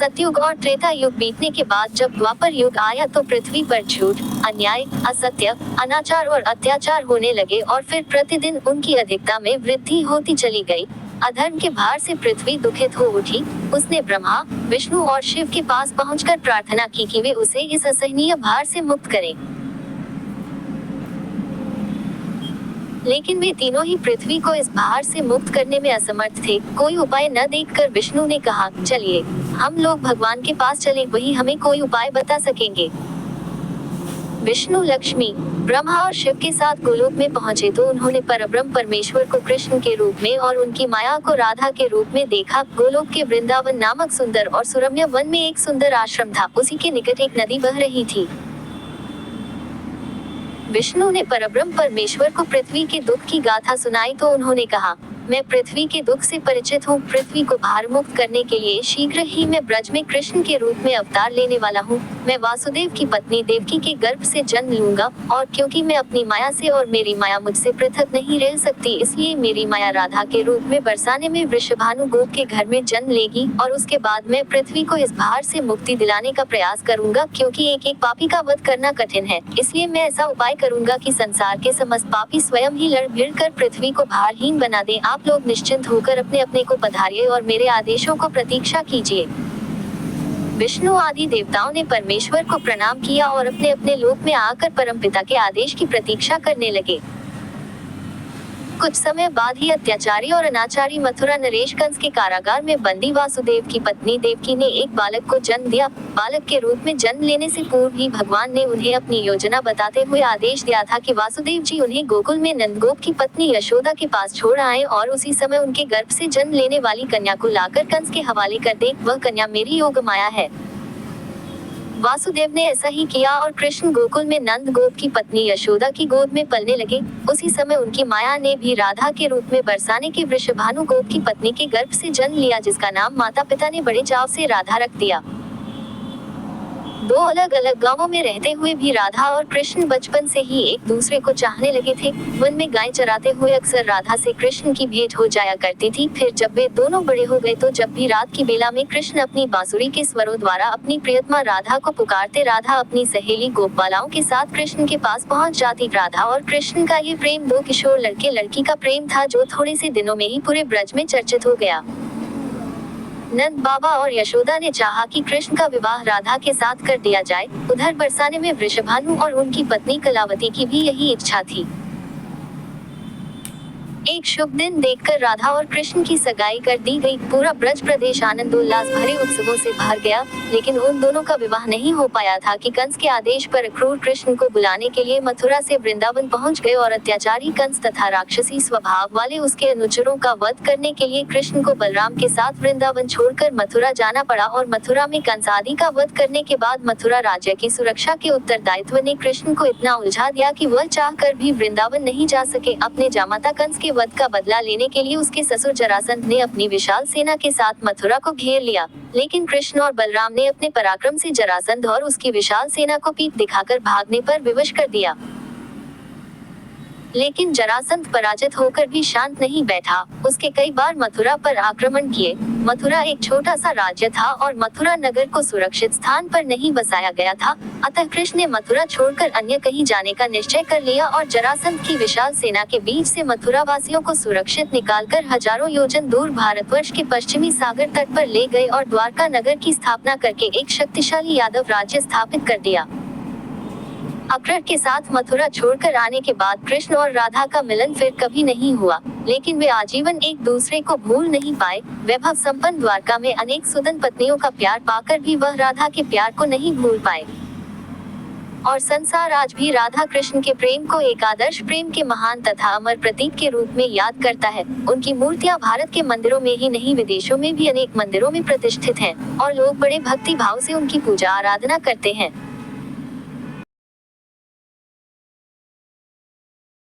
सतयुग और त्रेता युग बीतने के बाद जब द्वापर युग आया तो पृथ्वी पर झूठ, अन्याय, असत्य, अनाचार और अत्याचार होने लगे और फिर प्रतिदिन उनकी अधिकता में वृद्धि होती चली गई। अधर्म के भार से पृथ्वी दुखित हो उठी। उसने ब्रह्मा, विष्णु और शिव के पास पहुंचकर प्रार्थना की कि वे उसे इस असहनीय भार से मुक्त करें। लेकिन वे तीनों ही पृथ्वी को इस भार से मुक्त करने में असमर्थ थे। कोई उपाय न देखकर विष्णु ने कहा, चलिए हम लोग भगवान के पास चलें, वही हमें कोई उपाय बता सकेंगे। विष्णु लक्ष्मी, ब्रह्मा और शिव के साथ गोलोक में पहुंचे तो उन्होंने परब्रह्म परमेश्वर को कृष्ण के रूप में और उनकी माया को राधा के रूप में देखा। गोलोक के वृंदावन नामक सुंदर और सुरम्य वन में एक सुंदर आश्रम था। उसी के निकट एक नदी बह रही थी। विष्णु ने परब्रह्म परमेश्वर को पृथ्वी के दुख की गाथा सुनाई तो उन्होंने कहा, मैं पृथ्वी के दुख से परिचित हूँ। पृथ्वी को भार मुक्त करने के लिए शीघ्र ही मैं ब्रज में कृष्ण के रूप में अवतार लेने वाला हूँ। मैं वासुदेव की पत्नी देवकी के गर्भ से जन्म लूंगा और क्योंकि मैं अपनी माया से और मेरी माया मुझसे पृथक नहीं रह सकती, इसलिए मेरी माया राधा के रूप में बरसाने में वृषभानु गोप के घर में जन्म लेगी और उसके बाद मैं पृथ्वी को इस भार से मुक्ति दिलाने का प्रयास करूंगा। क्योंकि एक एक पापी का वध करना कठिन है, इसलिए मैं ऐसा उपाय करूंगा कि संसार के समस्त पापी स्वयं ही लड़ भिड़ कर पृथ्वी को भारहीन बना दें। आप लोग निश्चिंत होकर अपने अपने को पधारिए और मेरे आदेशों को प्रतीक्षा कीजिए। विष्णु आदि देवताओं ने परमेश्वर को प्रणाम किया और अपने अपने लोक में आकर परमपिता के आदेश की प्रतीक्षा करने लगे। कुछ समय बाद ही अत्याचारी और अनाचारी मथुरा नरेश कंस के कारागार में बंदी वासुदेव की पत्नी देवकी ने एक बालक को जन्म दिया। बालक के रूप में जन्म लेने से पूर्व ही भगवान ने उन्हें अपनी योजना बताते हुए आदेश दिया था कि वासुदेव जी उन्हें गोकुल में नंदगोप की पत्नी यशोदा के पास छोड़ आए और उसी समय उनके गर्भ से जन्म लेने वाली कन्या को लाकर कंस के हवाले कर दे। वह कन्या मेरी योग माया है। वासुदेव ने ऐसा ही किया और कृष्ण गोकुल में नंद गोप की पत्नी यशोदा की गोद में पलने लगे। उसी समय उनकी माया ने भी राधा के रूप में बरसाने के वृषभानु गोप की पत्नी के गर्भ से जन्म लिया, जिसका नाम माता पिता ने बड़े चाव से राधा रख दिया। दो अलग अलग गांवों में रहते हुए भी राधा और कृष्ण बचपन से ही एक दूसरे को चाहने लगे थे। वन में गाय चराते हुए अक्सर राधा से कृष्ण की भेंट हो जाया करती थी। फिर जब वे दोनों बड़े हो गए तो जब भी रात की बेला में कृष्ण अपनी बांसुरी के स्वरों द्वारा अपनी प्रियतमा राधा को पुकारते, राधा अपनी सहेली गोपबालाओं के साथ कृष्ण के पास पहुंच जाती। राधा और कृष्ण का ये प्रेम दो किशोर लड़के लड़की का प्रेम था जो थोड़े से दिनों में ही पूरे ब्रज में चर्चित हो गया। नंद बाबा और यशोदा ने चाहा कि कृष्ण का विवाह राधा के साथ कर दिया जाए। उधर बरसाने में वृषभानु और उनकी पत्नी कलावती की भी यही इच्छा थी। एक शुभ दिन देखकर राधा और कृष्ण की सगाई कर दी गई। पूरा ब्रज प्रदेश आनंद उल्लास भरे उत्सवों से भर गया, लेकिन उन दोनों का विवाह नहीं हो पाया था कि कंस के आदेश पर क्रूर कृष्ण को बुलाने के लिए मथुरा से वृंदावन पहुंच गए और अत्याचारी कंस तथा राक्षसी स्वभाव वाले उसके अनुचरों का वध करने के लिए कृष्ण को बलराम के साथ वृंदावन छोड़कर मथुरा जाना पड़ा। और मथुरा में कंस आदि का वध करने के बाद मथुरा राज्य की सुरक्षा के उत्तरदायित्व ने कृष्ण को इतना उलझा दिया कि वह चाह कर भी वृंदावन नहीं जा सके। अपने जामाता कंस के वध का बदला लेने के लिए उसके ससुर जरासंध ने अपनी विशाल सेना के साथ मथुरा को घेर लिया, लेकिन कृष्ण और बलराम ने अपने पराक्रम से जरासंध और उसकी विशाल सेना को पीठ दिखाकर भागने पर विवश कर दिया। लेकिन जरासंध पराजित होकर भी शांत नहीं बैठा। उसके कई बार मथुरा पर आक्रमण किए। मथुरा एक छोटा सा राज्य था और मथुरा नगर को सुरक्षित स्थान पर नहीं बसाया गया था। अतः कृष्ण ने मथुरा छोड़कर अन्य कहीं जाने का निश्चय कर लिया और जरासंध की विशाल सेना के बीच से मथुरा वासियों को सुरक्षित निकालकर हजारों योजन दूर भारतवर्ष के पश्चिमी सागर तट पर ले गए और द्वारका नगर की स्थापना करके एक शक्तिशाली यादव राज्य स्थापित कर दिया। अक्रूर के साथ मथुरा छोड़कर आने के बाद कृष्ण और राधा का मिलन फिर कभी नहीं हुआ, लेकिन वे आजीवन एक दूसरे को भूल नहीं पाए। वैभव संपन्न द्वारका में अनेक सुदन पत्नियों का प्यार पाकर भी वह राधा के प्यार को नहीं भूल पाए। और संसार आज भी राधा कृष्ण के प्रेम को एक आदर्श प्रेम के महान तथा अमर प्रतीक के रूप में याद करता है। उनकी मूर्तियां भारत के मंदिरों में ही नहीं, विदेशों में भी अनेक मंदिरों में प्रतिष्ठित हैं और लोग बड़े भक्ति भाव से उनकी पूजा आराधना करते हैं।